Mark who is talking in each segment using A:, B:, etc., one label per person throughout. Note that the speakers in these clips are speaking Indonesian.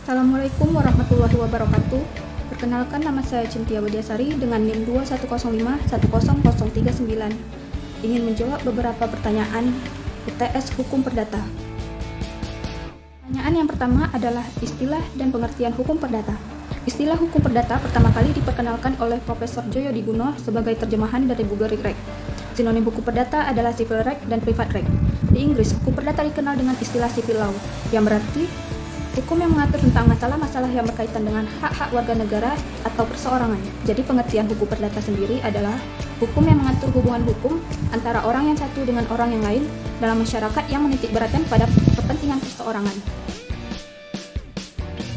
A: Assalamualaikum warahmatullahi wabarakatuh. Perkenalkan, nama saya Cynthia Widyasari dengan NIM 210510039. Ingin menjawab beberapa pertanyaan UTS Hukum Perdata. Pertanyaan yang pertama adalah istilah dan pengertian hukum perdata. Istilah hukum perdata pertama kali diperkenalkan oleh Profesor Joyo Diguno sebagai terjemahan dari Google Reg. Sinonim hukum perdata adalah civil right dan private right. Di Inggris, hukum perdata dikenal dengan istilah civil law, yang berarti hukum yang mengatur tentang masalah-masalah yang berkaitan dengan hak-hak warga negara atau perseorangan. Jadi pengertian hukum perdata sendiri adalah hukum yang mengatur hubungan hukum antara orang yang satu dengan orang yang lain dalam masyarakat yang menitik beratkan pada kepentingan perseorangan.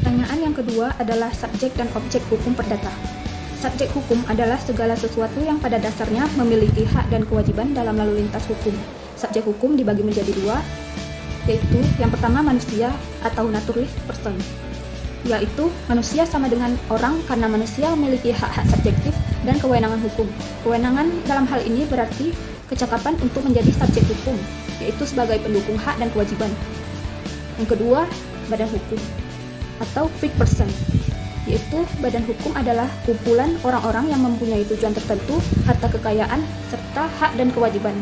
A: Pertanyaan yang kedua adalah subjek dan objek hukum perdata. Subjek hukum adalah segala sesuatu yang pada dasarnya memiliki hak dan kewajiban dalam lalu lintas hukum. Subjek hukum dibagi menjadi dua, yaitu yang pertama manusia atau naturally person, yaitu manusia sama dengan orang karena manusia memiliki hak-hak subjektif dan kewenangan hukum. Kewenangan dalam hal ini berarti kecakapan untuk menjadi subjek hukum, yaitu sebagai pendukung hak dan kewajiban. Yang kedua, badan hukum atau free person, yaitu badan hukum adalah kumpulan orang-orang yang mempunyai tujuan tertentu, harta kekayaan, serta hak dan kewajiban.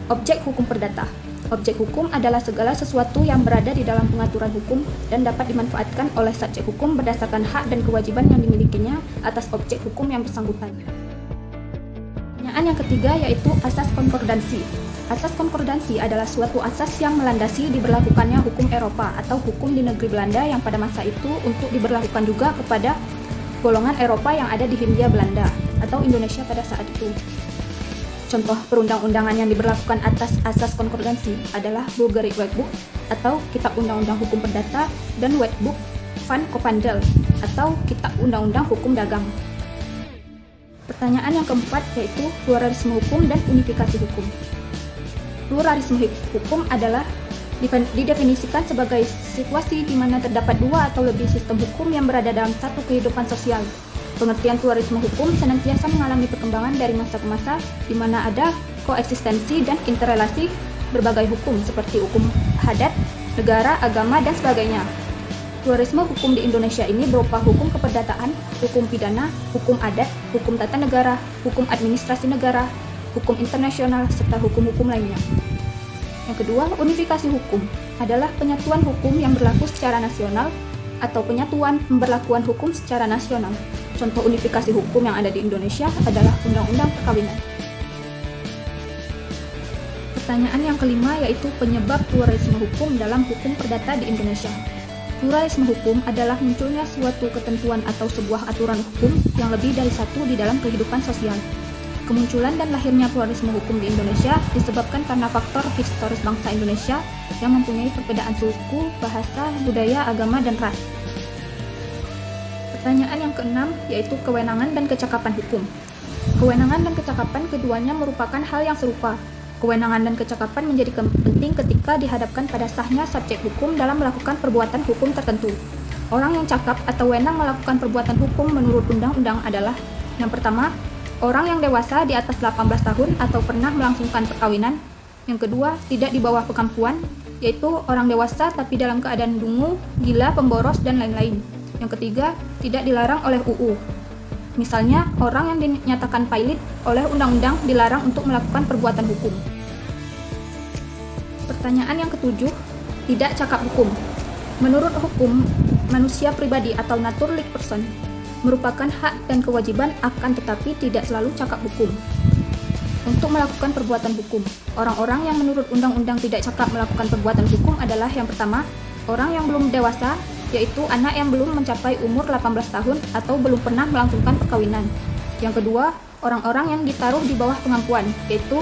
A: Objek hukum perdata. Objek hukum adalah segala sesuatu yang berada di dalam pengaturan hukum dan dapat dimanfaatkan oleh subjek hukum berdasarkan hak dan kewajiban yang dimilikinya atas objek hukum yang bersangkutan. Pertanyaan yang ketiga yaitu asas konkordansi. Asas konkordansi adalah suatu asas yang melandasi diberlakukannya hukum Eropa atau hukum di negeri Belanda yang pada masa itu untuk diberlakukan juga kepada golongan Eropa yang ada di Hindia Belanda atau Indonesia pada saat itu. Contoh perundang-undangan yang diberlakukan atas asas konkordansi adalah Bulgarian White Book atau Kitab Undang-Undang Hukum Perdata dan White Book van Coppandel atau Kitab Undang-Undang Hukum Dagang. Pertanyaan yang keempat yaitu pluralisme hukum dan unifikasi hukum. Pluralisme hukum adalah didefinisikan sebagai situasi di mana terdapat dua atau lebih sistem hukum yang berada dalam satu kehidupan sosial. Pengertian pluralisme hukum senantiasa mengalami perkembangan dari masa ke masa, di mana ada koeksistensi dan interrelasi berbagai hukum seperti hukum adat, negara, agama, dan sebagainya. Pluralisme hukum di Indonesia ini berupa hukum keperdataan, hukum pidana, hukum adat, hukum tata negara, hukum administrasi negara, hukum internasional, serta hukum-hukum lainnya. Yang kedua, unifikasi hukum adalah penyatuan hukum yang berlaku secara nasional atau penyatuan pemberlakuan hukum secara nasional. Contoh unifikasi hukum yang ada di Indonesia adalah Undang-Undang Perkawinan. Pertanyaan yang kelima yaitu penyebab pluralisme hukum dalam hukum perdata di Indonesia. Pluralisme hukum adalah munculnya suatu ketentuan atau sebuah aturan hukum yang lebih dari satu di dalam kehidupan sosial. Kemunculan dan lahirnya pluralisme hukum di Indonesia disebabkan karena faktor historis bangsa Indonesia yang mempunyai perbedaan suku, bahasa, budaya, agama, dan ras. Pertanyaan yang keenam yaitu kewenangan dan kecakapan hukum. Kewenangan dan kecakapan keduanya merupakan hal yang serupa. Kewenangan dan kecakapan menjadi penting ketika dihadapkan pada sahnya subjek hukum dalam melakukan perbuatan hukum tertentu. Orang yang cakap atau wenang melakukan perbuatan hukum menurut undang-undang adalah: yang pertama, orang yang dewasa di atas 18 tahun atau pernah melangsungkan perkawinan. Yang kedua, tidak di bawah kemampuan, yaitu orang dewasa tapi dalam keadaan dungu, gila, pemboros, dan lain-lain. Yang ketiga, tidak dilarang oleh UU. Misalnya, orang yang dinyatakan pailit oleh undang-undang dilarang untuk melakukan perbuatan hukum. Pertanyaan yang ketujuh, tidak cakap hukum. Menurut hukum, manusia pribadi atau naturally person merupakan hak dan kewajiban akan tetapi tidak selalu cakap hukum. Untuk melakukan perbuatan hukum, orang-orang yang menurut undang-undang tidak cakap melakukan perbuatan hukum adalah: yang pertama, orang yang belum dewasa, yaitu anak yang belum mencapai umur 18 tahun atau belum pernah melangsungkan perkawinan. Yang kedua, orang-orang yang ditaruh di bawah kemampuan, yaitu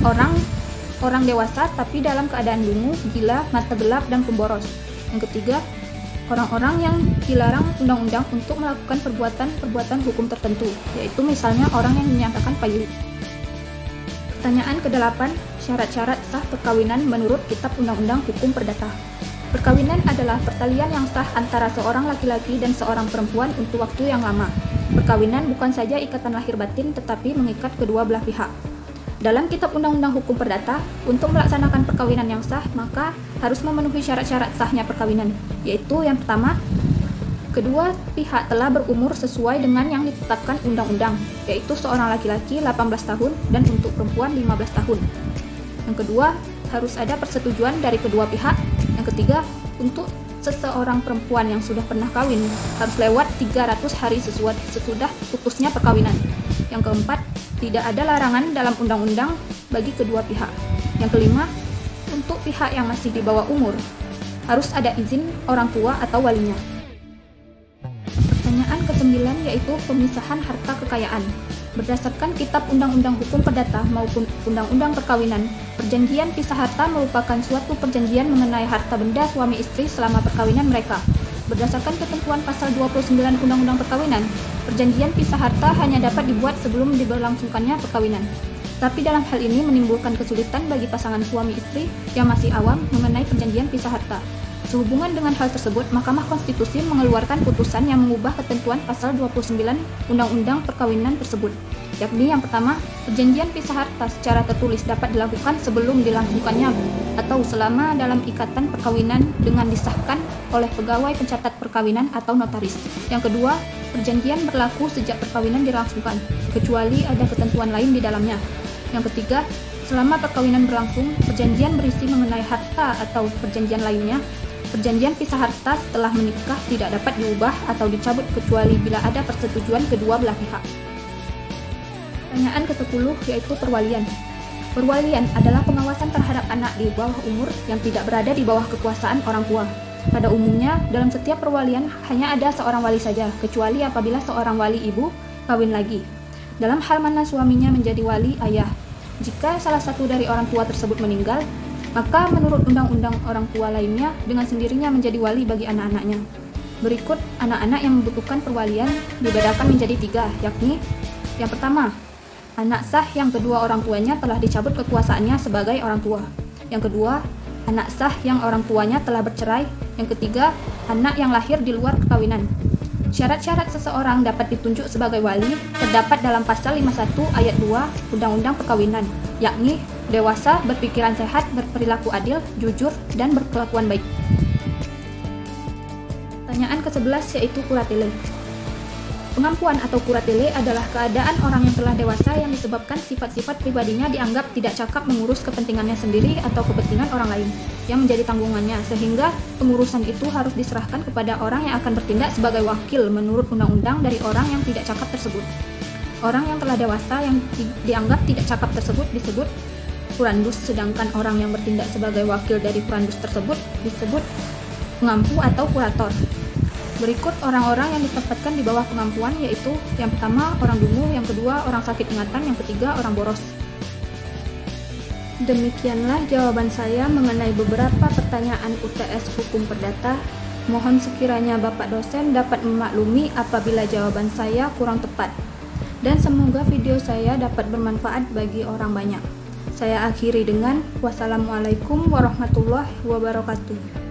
A: orang dewasa tapi dalam keadaan dungu, gila, mata gelap, dan pemboros. Yang ketiga, orang-orang yang dilarang undang-undang untuk melakukan perbuatan hukum tertentu, yaitu misalnya orang yang dinyatakan pailit. Pertanyaan ke-8, syarat-syarat sah perkawinan menurut Kitab Undang-Undang Hukum Perdata. Perkawinan adalah pertalian yang sah antara seorang laki-laki dan seorang perempuan untuk waktu yang lama. Perkawinan bukan saja ikatan lahir batin tetapi mengikat kedua belah pihak. Dalam Kitab Undang-Undang Hukum Perdata, untuk melaksanakan perkawinan yang sah, maka harus memenuhi syarat-syarat sahnya perkawinan, yaitu yang pertama, kedua pihak telah berumur sesuai dengan yang ditetapkan undang-undang, yaitu seorang laki-laki 18 tahun dan untuk perempuan 15 tahun. Yang kedua, harus ada persetujuan dari kedua pihak. Yang ketiga, untuk seseorang perempuan yang sudah pernah kawin harus lewat 300 hari sesudah putusnya perkawinan. Yang keempat, tidak ada larangan dalam undang-undang bagi kedua pihak. Yang kelima, untuk pihak yang masih di bawah umur harus ada izin orang tua atau walinya. Pertanyaan ke-9 yaitu pemisahan harta kekayaan. Berdasarkan Kitab Undang-Undang Hukum Perdata maupun Undang-Undang Perkawinan, perjanjian pisah harta merupakan suatu perjanjian mengenai harta benda suami istri selama perkawinan mereka. Berdasarkan ketentuan pasal 29 Undang-Undang Perkawinan, perjanjian pisah harta hanya dapat dibuat sebelum diberlangsungkannya perkawinan. Tapi dalam hal ini menimbulkan kesulitan bagi pasangan suami istri yang masih awam mengenai perjanjian pisah harta. Sehubungan dengan hal tersebut, Mahkamah Konstitusi mengeluarkan putusan yang mengubah ketentuan pasal 29 Undang-Undang Perkawinan tersebut, yakni yang pertama, perjanjian pisah harta secara tertulis dapat dilakukan sebelum dilangsungkannya atau selama dalam ikatan perkawinan dengan disahkan oleh pegawai pencatat perkawinan atau notaris. Yang kedua, perjanjian berlaku sejak perkawinan dilangsungkan, kecuali ada ketentuan lain di dalamnya. Yang ketiga, selama perkawinan berlangsung, perjanjian berisi mengenai harta atau perjanjian lainnya. Perjanjian pisah harta setelah menikah tidak dapat diubah atau dicabut kecuali bila ada persetujuan kedua belah pihak. Pertanyaan ke-10 yaitu perwalian. Perwalian adalah pengawasan terhadap anak di bawah umur yang tidak berada di bawah kekuasaan orang tua. Pada umumnya, dalam setiap perwalian hanya ada seorang wali saja, kecuali apabila seorang wali ibu kawin lagi. Dalam hal mana suaminya menjadi wali ayah. Jika salah satu dari orang tua tersebut meninggal, maka menurut undang-undang orang tua lainnya dengan sendirinya menjadi wali bagi anak-anaknya. Berikut anak-anak yang membutuhkan perwalian dibedakan menjadi 3, yakni yang pertama, anak sah yang kedua orang tuanya telah dicabut kekuasaannya sebagai orang tua. Yang kedua, anak sah yang orang tuanya telah bercerai. Yang ketiga, anak yang lahir di luar perkawinan. Syarat-syarat seseorang dapat ditunjuk sebagai wali terdapat dalam pasal 51 ayat 2 Undang-Undang Perkawinan, yakni dewasa, berpikiran sehat, berperilaku adil, jujur, dan berkelakuan baik. Pertanyaan ke-11 yaitu kuratele. Pengampuan atau kuratele adalah keadaan orang yang telah dewasa yang disebabkan sifat-sifat pribadinya dianggap tidak cakap mengurus kepentingannya sendiri atau kepentingan orang lain yang menjadi tanggungannya, sehingga pengurusan itu harus diserahkan kepada orang yang akan bertindak sebagai wakil menurut undang-undang dari orang yang tidak cakap tersebut. Orang yang telah dewasa yang dianggap tidak cakap tersebut disebut kurandus, sedangkan orang yang bertindak sebagai wakil dari kurandus tersebut disebut pengampu atau kurator. Berikut orang-orang yang ditempatkan di bawah pengampuan, yaitu yang pertama orang dungu, yang kedua orang sakit ingatan, yang ketiga orang boros. Demikianlah jawaban saya mengenai beberapa pertanyaan UTS Hukum Perdata. Mohon sekiranya Bapak dosen dapat memaklumi apabila jawaban saya kurang tepat. Dan semoga video saya dapat bermanfaat bagi orang banyak. Saya akhiri dengan wassalamualaikum warahmatullahi wabarakatuh.